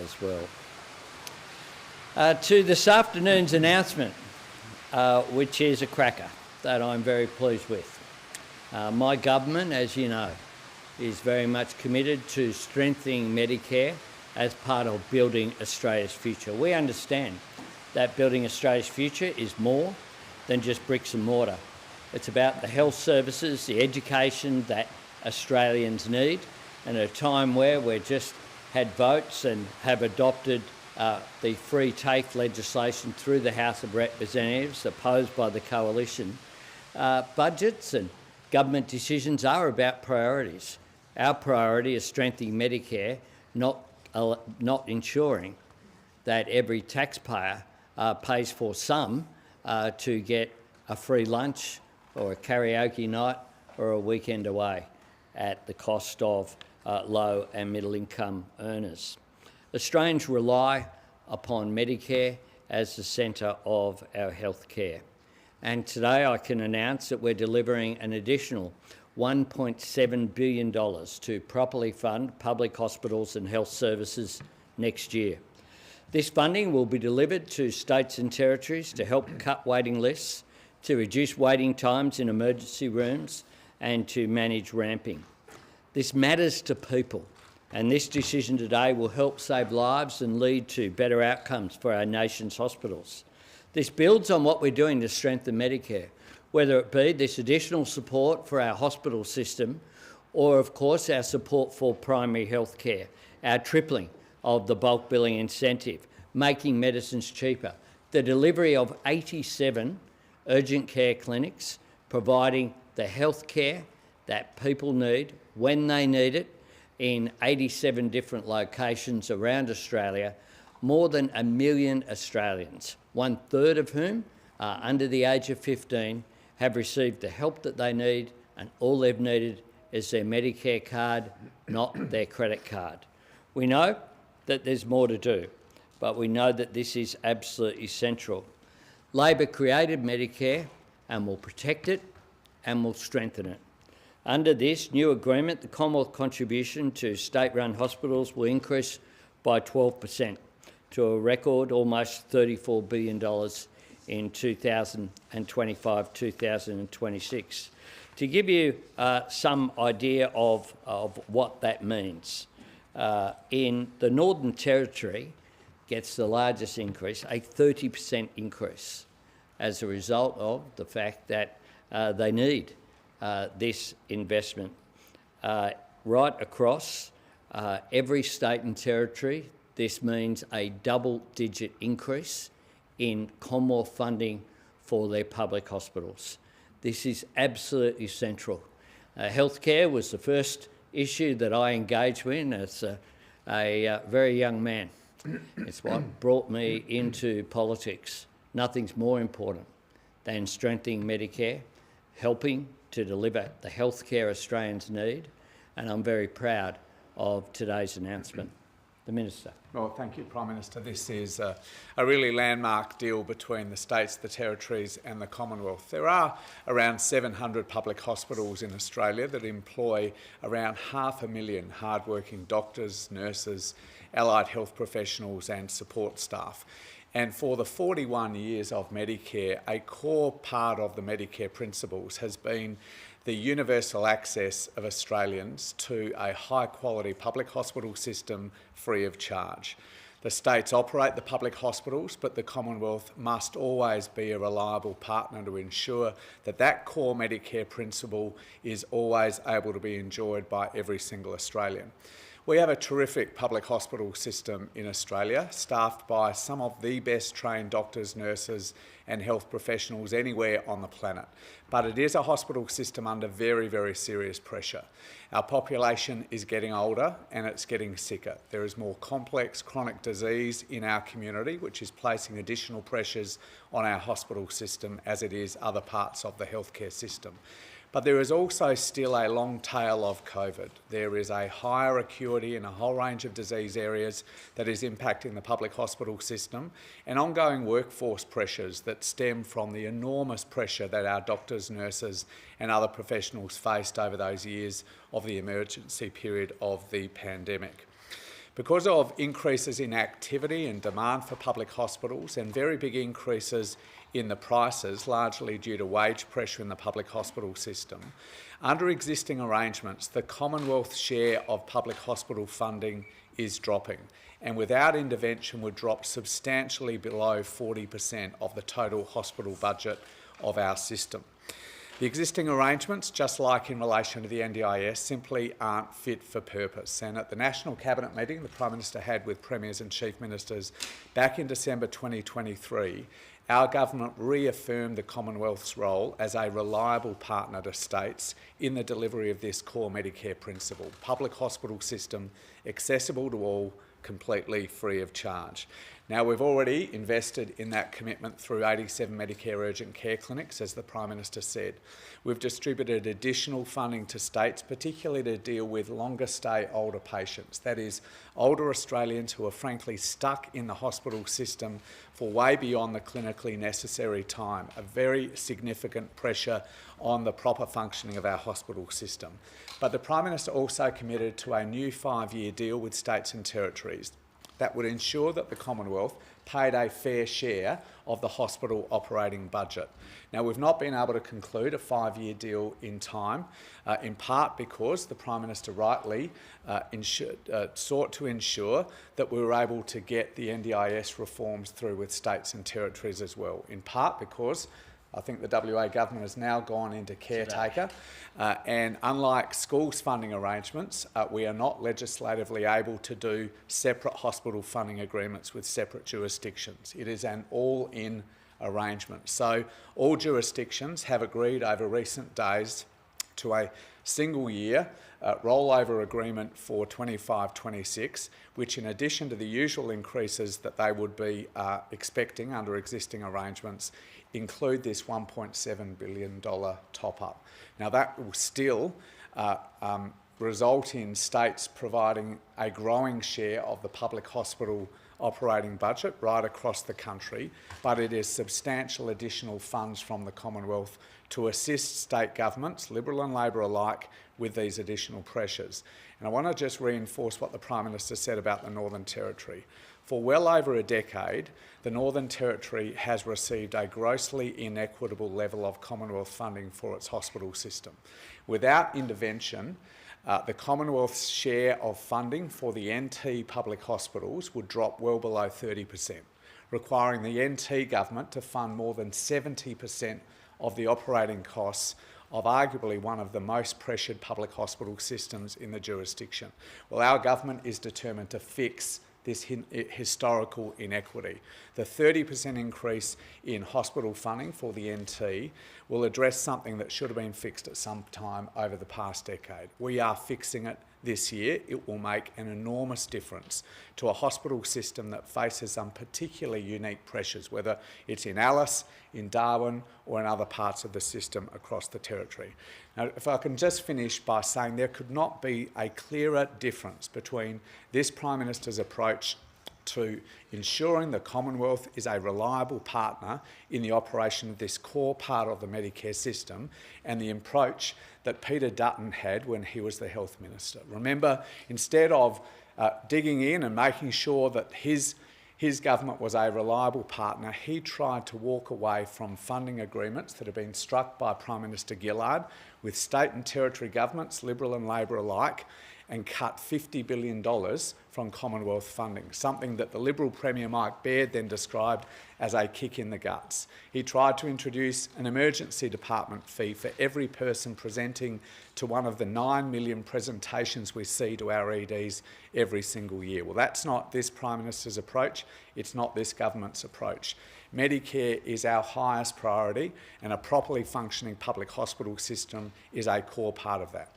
as well. To this afternoon's announcement, which is a cracker that I'm very pleased with. My government, as you know, is very much committed to strengthening Medicare as part of building Australia's future. We understand that building Australia's future is more than just bricks and mortar. It's about the health services, the education that Australians need, and at a time where we've just had votes and have adopted the free TAFE legislation through the House of Representatives opposed by the coalition, budgets and government decisions are about priorities. Our priority is strengthening Medicare, not ensuring that every taxpayer pays for some to get a free lunch or a karaoke night or a weekend away at the cost of low and middle income earners. Australians rely upon Medicare as the centre of our health care. And today I can announce that we're delivering an additional $1.7 billion to properly fund public hospitals and health services next year. This funding will be delivered to states and territories to help cut waiting lists, to reduce waiting times in emergency rooms and to manage ramping. This matters to people, and this decision today will help save lives and lead to better outcomes for our nation's hospitals. This builds on what we're doing to strengthen Medicare, whether it be this additional support for our hospital system or, of course, our support for primary health care, our tripling of the bulk billing incentive, making medicines cheaper, the delivery of 87 urgent care clinics, providing the health care that people need when they need it in 87 different locations around Australia, more than 1 million Australians, 1/3 of whom are under the age of 15, have received the help that they need, and all they've needed is their Medicare card, not their credit card. We know that there's more to do, but we know that this is absolutely central. Labor created Medicare and will protect it and will strengthen it. Under this new agreement, the Commonwealth contribution to state-run hospitals will increase by 12% to a record almost $34 billion in 2025-2026. To give you some idea of what that means, in the Northern Territory gets the largest increase, a 30% increase, as a result of the fact that they need this investment. Right across every state and territory, this means a double-digit increase in Commonwealth funding for their public hospitals. This is absolutely central. Healthcare was the first issue that I engaged with as a very young man. It's what brought me into politics. Nothing's more important than strengthening Medicare, helping to deliver the healthcare Australians need, and I'm very proud of today's announcement. The Minister. Well, thank you, Prime Minister. This is a really landmark deal between the states, the territories and the Commonwealth. There are around 700 public hospitals in Australia that employ around 500,000 hard-working doctors, nurses, allied health professionals and support staff. And for the 41 years of Medicare, a core part of the Medicare principles has been the universal access of Australians to a high-quality public hospital system free of charge. The states operate the public hospitals, but the Commonwealth must always be a reliable partner to ensure that that core Medicare principle is always able to be enjoyed by every single Australian. We have a terrific public hospital system in Australia, staffed by some of the best trained doctors, nurses and health professionals anywhere on the planet. But it is a hospital system under very, very serious pressure. Our population is getting older and it's getting sicker. There is more complex chronic disease in our community, which is placing additional pressures on our hospital system as it is other parts of the healthcare system. But there is also still a long tail of COVID. There is a higher acuity in a whole range of disease areas that is impacting the public hospital system, and ongoing workforce pressures that stem from the enormous pressure that our doctors, nurses and other professionals faced over those years of the emergency period of the pandemic. Because of increases in activity and demand for public hospitals and very big increases in the prices, largely due to wage pressure in the public hospital system, under existing arrangements, the Commonwealth share of public hospital funding is dropping, and without intervention would drop substantially below 40% of the total hospital budget of our system. The existing arrangements, just like in relation to the NDIS, simply aren't fit for purpose. And at the National Cabinet meeting the Prime Minister had with Premiers and Chief Ministers back in December 2023, our government reaffirmed the Commonwealth's role as a reliable partner to states in the delivery of this core Medicare principle: public hospital system accessible to all, completely free of charge. Now, we've already invested in that commitment through 87 Medicare urgent care clinics, as the Prime Minister said. We've distributed additional funding to states, particularly to deal with longer stay older patients. That is, older Australians who are frankly stuck in the hospital system for way beyond the clinically necessary time, a very significant pressure on the proper functioning of our hospital system. But the Prime Minister also committed to a new 5-year deal with states and territories that would ensure that the Commonwealth paid a fair share of the hospital operating budget. Now, we've not been able to conclude a 5-year deal in time, in part because the Prime Minister rightly sought to ensure that we were able to get the NDIS reforms through with states and territories as well, in part because I think the WA government has now gone into caretaker, and unlike schools funding arrangements, we are not legislatively able to do separate hospital funding agreements with separate jurisdictions. It is an all-in arrangement. So all jurisdictions have agreed over recent days to a single-year rollover agreement for 25-26, which, in addition to the usual increases that they would be expecting under existing arrangements, include this $1.7 billion top-up. Now, that will still result in states providing a growing share of the public hospital operating budget right across the country, but it is substantial additional funds from the Commonwealth to assist state governments, Liberal and Labor alike, with these additional pressures. And I want to just reinforce what the Prime Minister said about the Northern Territory. For well over a decade, the Northern Territory has received a grossly inequitable level of Commonwealth funding for its hospital system. Without intervention, the Commonwealth's share of funding for the NT public hospitals would drop well below 30%, requiring the NT government to fund more than 70% of the operating costs of arguably one of the most pressured public hospital systems in the jurisdiction. Well, our government is determined to fix this historical inequity. The 30% increase in hospital funding for the NT will address something that should have been fixed at some time over the past decade. We are fixing it this year. It will make an enormous difference to a hospital system that faces some particularly unique pressures, whether it's in Alice, in Darwin, or in other parts of the system across the territory. Now, if I can just finish by saying there could not be a clearer difference between this Prime Minister's approach to ensuring the Commonwealth is a reliable partner in the operation of this core part of the Medicare system and the approach that Peter Dutton had when he was the Health Minister. Remember, instead of digging in and making sure that his government was a reliable partner, he tried to walk away from funding agreements that have been struck by Prime Minister Gillard with state and territory governments, Liberal and Labor alike, and cut $50 billion from Commonwealth funding, something that the Liberal Premier Mike Baird then described as a kick in the guts. He tried to introduce an emergency department fee for every person presenting to one of the 9 million presentations we see to our EDs every single year. Well, that's not this Prime Minister's approach. It's not this government's approach. Medicare is our highest priority, and a properly functioning public hospital system is a core part of that.